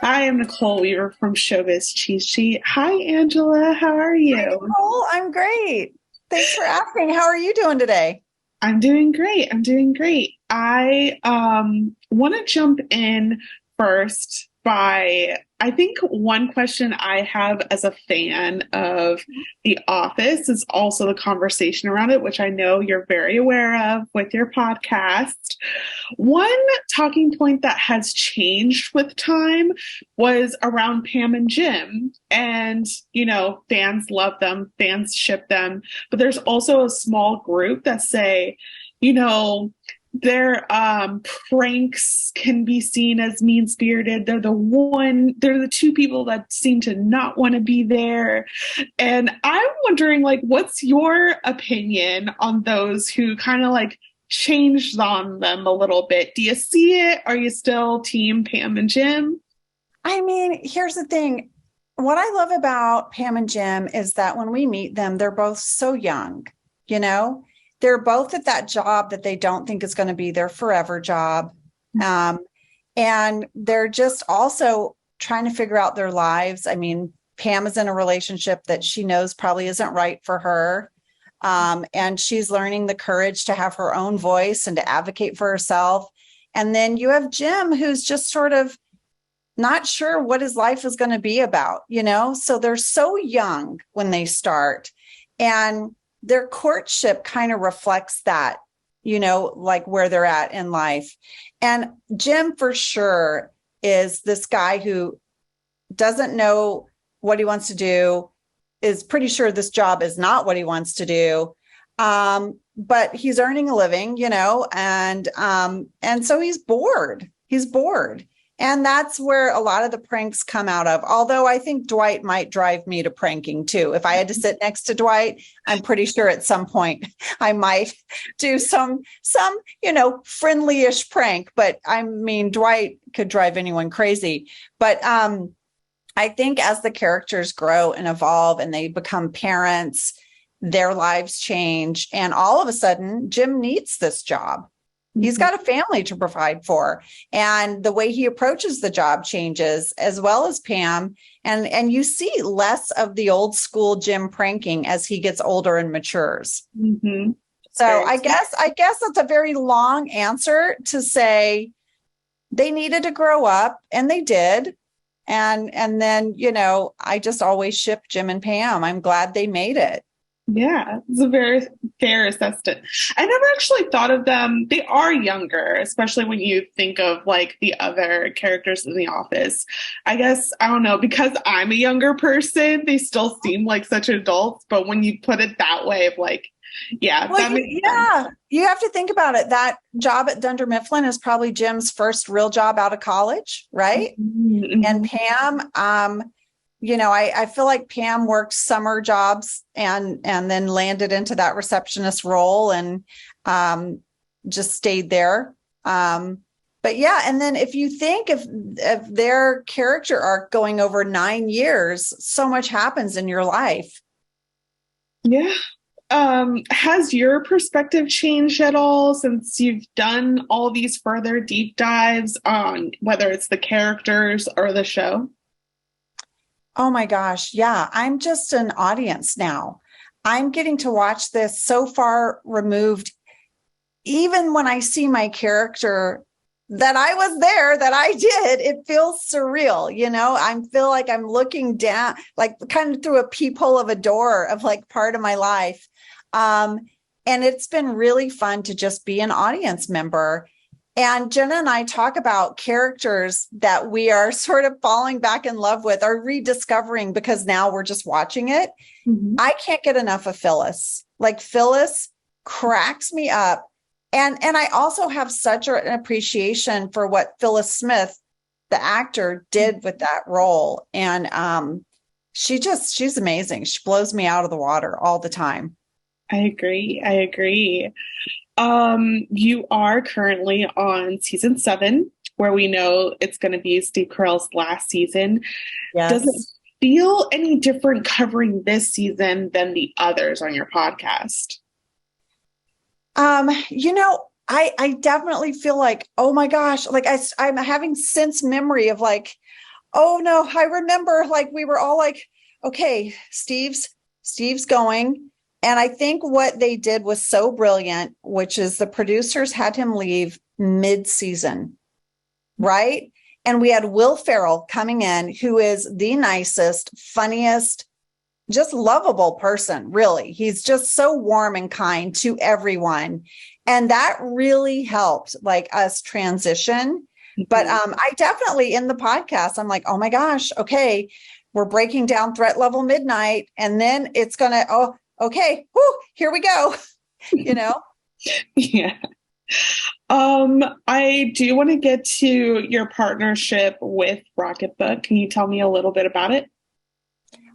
I am Nicole Weaver from Showbiz Cheat Sheet. Hi, Angela. How are Hi, you? Nicole. I'm great. Thanks for asking. How are you doing today? I'm doing great. I'm doing great. I want to jump in first by I think one question I have as a fan of The Office is also the conversation around it, which I know you're very aware of with your podcast. One talking point that has changed with time was around Pam and Jim. And, fans love them, fans ship them, but there's also a small group that say, you know, their pranks can be seen as mean spirited. They're the two people that seem to not want to be there. And I'm wondering, like, what's your opinion on those who kind of like changed on them a little bit? Do you see it? Are you still team Pam and Jim? I mean, here's the thing. What I love about Pam and Jim is that when we meet them, they're both so young, you know? They're both at that job that they don't think is going to be their forever job. Um, and they're just also trying to figure out their lives. I mean, Pam is in a relationship that she knows probably isn't right for her. And she's learning the courage to have her own voice and to advocate for herself. And then you have Jim, who's just sort of not sure what his life is going to be about, you know? So they're so young when they start. And their courtship kind of reflects that, like where they're at in life. And Jim, for sure, is this guy who doesn't know what he wants to do, is pretty sure this job is not what he wants to do. But he's earning a living, and so he's bored. He's bored. And that's where a lot of the pranks come out of. Although I think Dwight might drive me to pranking too. If I had to sit next to Dwight, I'm pretty sure at some point I might do some, friendly-ish prank. But I mean, Dwight could drive anyone crazy. But I think as the characters grow and evolve and they become parents, their lives change. And all of a sudden, Jim needs this job. He's got a family to provide for, and the way he approaches the job changes, as well as Pam. And you see less of the old school Jim pranking as he gets older and matures. Mm-hmm. So I guess that's a very long answer to say they needed to grow up, and they did. And then, I just always ship Jim and Pam. I'm glad they made it. Yeah, it's a very fair assessment. I never actually thought of them. They are younger, especially when you think of like the other characters in The Office. I guess, I don't know, because I'm a younger person, they still seem like such adults. But when you put it that way, of like, yeah, Well, that makes sense. you have to think about it. That job at Dunder Mifflin is probably Jim's first real job out of college, right? Mm-hmm. And Pam, I feel like Pam worked summer jobs and then landed into that receptionist role and just stayed there. But yeah, and then if you think of their character arc going over 9 years, so much happens in your life. Yeah. Has your perspective changed at all since you've done all these further deep dives on whether it's the characters or the show? Oh my gosh. Yeah. I'm just an audience now. I'm getting to watch this so far removed. Even when I see my character that I was there, that I did, it feels surreal. I feel like I'm looking down, like kind of through a peephole of a door of like part of my life. And it's been really fun to just be an audience member. And Jenna and I talk about characters that we are sort of falling back in love with or rediscovering because now we're just watching it. Mm-hmm. I can't get enough of Phyllis. Like Phyllis cracks me up. And I also have such an appreciation for what Phyllis Smith, the actor, did with that role. And she's amazing. She blows me out of the water all the time. I agree. I agree. You are currently on season 7, where we know it's going to be Steve Carell's last season. Does it Yes. feel any different covering this season than the others on your podcast? I definitely feel like, oh my gosh, like I'm having sense memory of like, Oh no, I remember like we were all like, okay, Steve's going. And I think what they did was so brilliant, which is the producers had him leave mid-season, right? And we had Will Ferrell coming in, who is the nicest, funniest, just lovable person, really. He's just so warm and kind to everyone. And that really helped like us transition. But I definitely in the podcast, I'm like, oh my gosh, okay, we're breaking down threat level midnight. And then it's gonna, oh, okay, whoo, here we go. You know? Yeah. I do want to get to your partnership with Rocketbook. Can you tell me a little bit about it?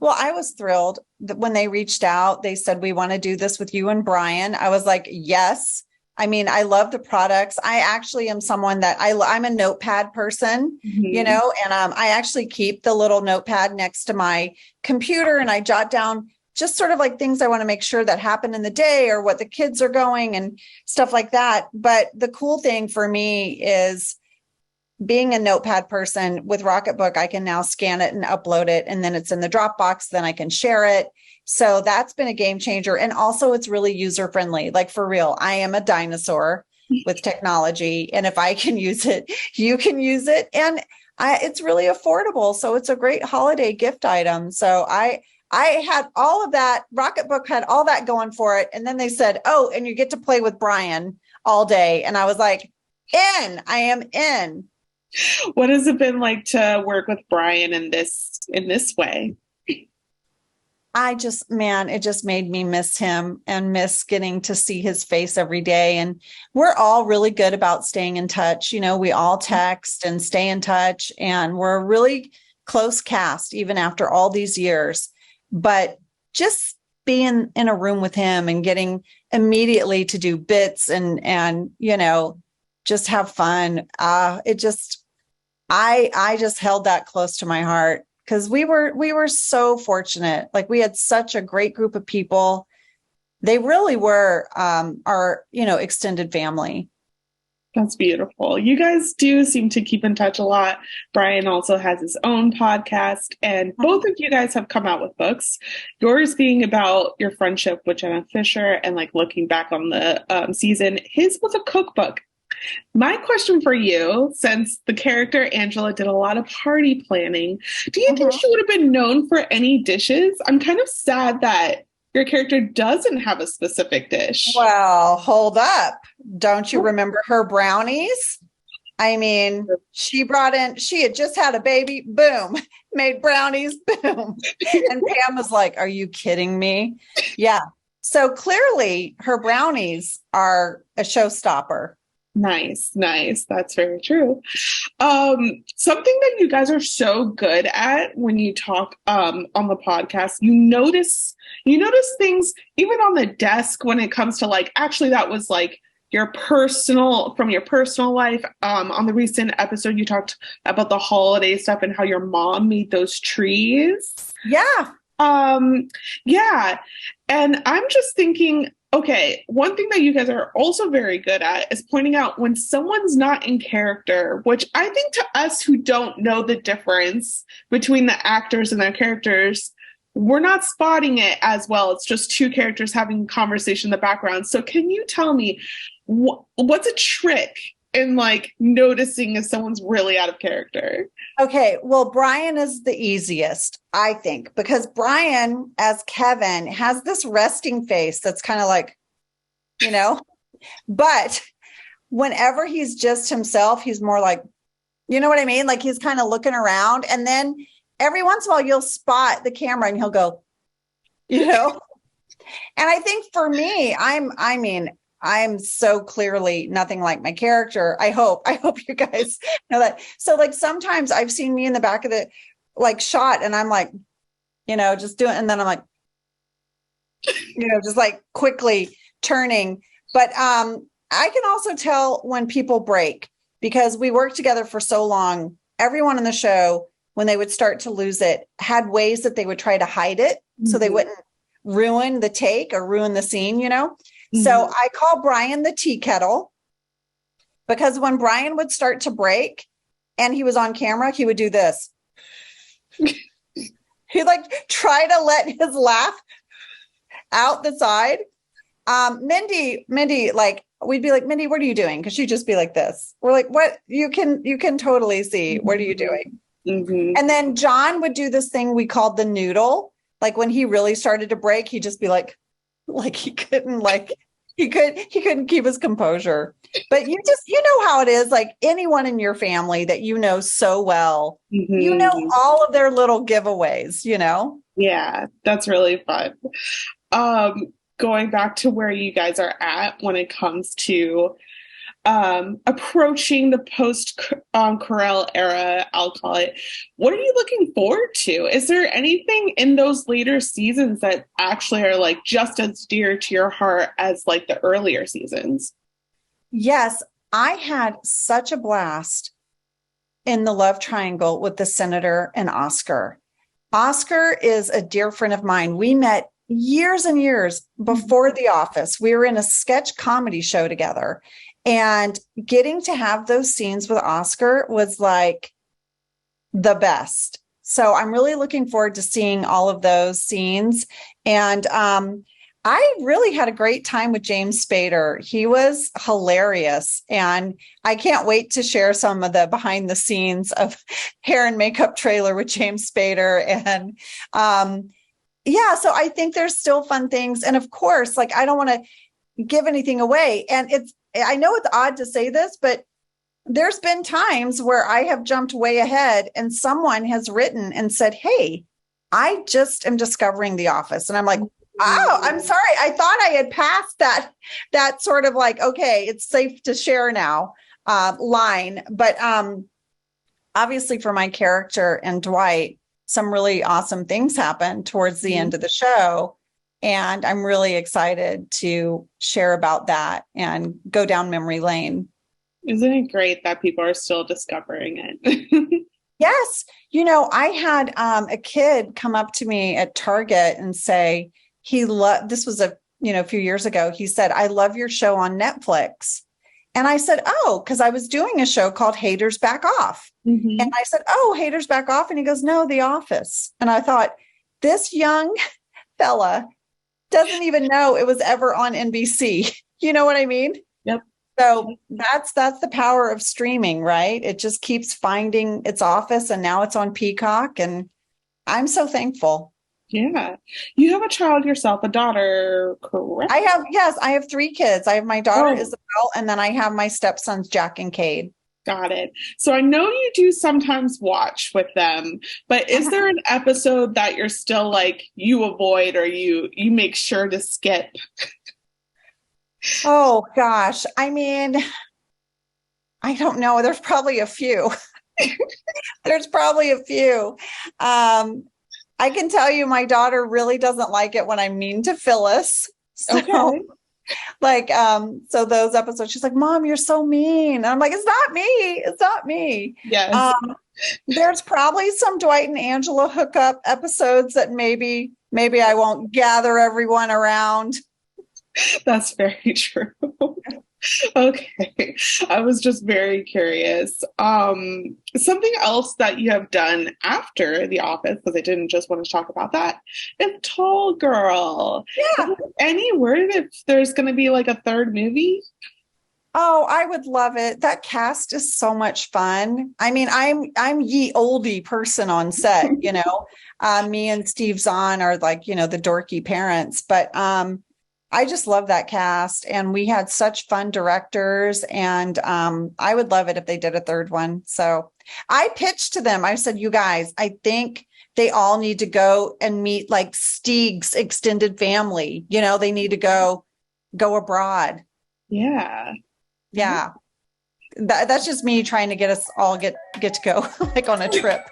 Well, I was thrilled that when they reached out, they said, we want to do this with you and Brian. I was like, yes. I mean, I love the products. I actually am someone that I'm a notepad person, you know, and I actually keep the little notepad next to my computer and I jot down just sort of like things I want to make sure that happen in the day or what the kids are going and stuff like that. But the cool thing for me is being a notepad person with Rocketbook, I can now scan it and upload it, and then it's in the Dropbox, then I can share it. So that's been a game changer. And also it's really user friendly. Like for real, I am a dinosaur with technology. And if I can use it, you can use it. And it's really affordable. So it's a great holiday gift item. So I had all of that. Rocketbook had all that going for it. And then they said, oh, and you get to play with Brian all day. And I was like, I am in. What has it been like to work with Brian in this way? It just made me miss him and miss getting to see his face every day. And we're all really good about staying in touch. You know, we all text and stay in touch, and we're a really close cast, even after all these years. But just being in a room with him and getting immediately to do bits and, you know, just have fun. I just held that close to my heart. Because we were so fortunate. Like we had such a great group of people. They really were our, you know, extended family. That's beautiful. You guys do seem to keep in touch a lot. Brian also has his own podcast, and both of you guys have come out with books. Yours being about your friendship with Jenna Fisher and like looking back on the season. His was a cookbook. My question for you, since the character Angela did a lot of party planning, do you think she would have been known for any dishes? I'm kind of sad that your character doesn't have a specific dish. Well, hold up. Don't you remember her brownies? I mean, she had just had a baby, boom, made brownies, boom. And Pam was like, are you kidding me? Yeah. So clearly her brownies are a showstopper. Nice. That's very true. Something that you guys are so good at when you talk on the podcast, you notice things even on the desk when it comes to like, actually that was like your personal life. On the recent episode, you talked about the holiday stuff and how your mom made those trees. Yeah. Yeah. And I'm just thinking, okay, one thing that you guys are also very good at is pointing out when someone's not in character, which I think to us who don't know the difference between the actors and their characters, we're not spotting it as well. It's just two characters having a conversation in the background. So can you tell me what's a trick in like noticing if someone's really out of character? Okay, well, Brian is the easiest, I think, because Brian, as Kevin, has this resting face that's kind of like, you know, but whenever he's just himself, he's more like, you know what I mean? Like he's kind of looking around, and then every once in a while you'll spot the camera and he'll go, you know. And I think for me, I'm so clearly nothing like my character. I hope you guys know that. So like sometimes I've seen me in the back of the like shot and I'm like, you know, just doing, and then I'm like, you know, just like quickly turning. But I can also tell when people break because we worked together for so long. Everyone in the show, when they would start to lose it, had ways that they would try to hide it so they wouldn't ruin the take or ruin the scene, you know? So I call Brian the tea kettle because when Brian would start to break and he was on camera, he would do this. He like try to let his laugh out the side. Mindy, like we'd be like, Mindy, what are you doing? Because she'd just be like this. We're like, what? You can totally see. What are you doing? Mm-hmm. And then John would do this thing we called the noodle. Like when he really started to break, he'd just be like he couldn't keep his composure. But you know how it is, like anyone in your family that you know so well, Mm-hmm. you know all of their little giveaways, you know? Yeah, that's really fun. Going back to where you guys are at when it comes to approaching the post Carell era, I'll call it. What are you looking forward to? Is there anything in those later seasons that actually are like just as dear to your heart as like the earlier seasons? Yes, I had such a blast in the love triangle with the senator and Oscar. Oscar is a dear friend of mine. We met years and years before The Office. We were in a sketch comedy show together. And getting to have those scenes with Oscar was like the best. So I'm really looking forward to seeing all of those scenes. And I really had a great time with James Spader. He was hilarious. And I can't wait to share some of the behind the scenes of hair and makeup trailer with James Spader. And yeah, so I think there's still fun things. And of course, like I don't want to give anything away. And I know it's odd to say this, but there's been times where I have jumped way ahead and someone has written and said, hey, I just am discovering The Office. And I'm like, oh, I'm sorry. I thought I had passed that sort of like, okay, it's safe to share now line. But obviously for my character and Dwight, some really awesome things happened towards the end of the show. And I'm really excited to share about that and go down memory lane. Isn't it great that people are still discovering it? Yes. You know, I had a kid come up to me at Target and say this was a few years ago. He said, I love your show on Netflix. And I said, oh, because I was doing a show called Haters Back Off. Mm-hmm. And I said, oh, Haters Back Off. And he goes, no, The Office. And I thought, this young fella doesn't even know it was ever on NBC. You know what I mean? Yep. So that's the power of streaming, right? It just keeps finding its office, and now it's on Peacock, and I'm so thankful. Yeah. You have a child yourself, a daughter, correct? I have 3 kids. I have my daughter Isabel, and then I have my stepsons Jack and Cade. Got it. So I know you do sometimes watch with them, but is there an episode that you're still like you avoid or you make sure to skip? Oh gosh. I mean, I don't know. There's probably a few. I can tell you my daughter really doesn't like it when I'm mean to Phyllis. So, okay. Like, so those episodes, she's like, Mom, you're so mean. And I'm like, it's not me. Yes. There's probably some Dwight and Angela hookup episodes that maybe I won't gather everyone around. That's very true. Okay. I was just very curious. Something else that you have done after The Office, because I didn't just want to talk about that, is Tall Girl. Yeah. Any word if there's going to be like a third movie? Oh, I would love it. That cast is so much fun. I mean, I'm ye oldie person on set, you know. Me and Steve Zahn are like, the dorky parents, but I just love that cast, and we had such fun directors, and I would love it if they did a third one. So I pitched to them. I said, you guys, I think they all need to go and meet like Steeg's extended family. They need to go abroad. Yeah. Yeah. That's just me trying to get us all get to go like on a trip.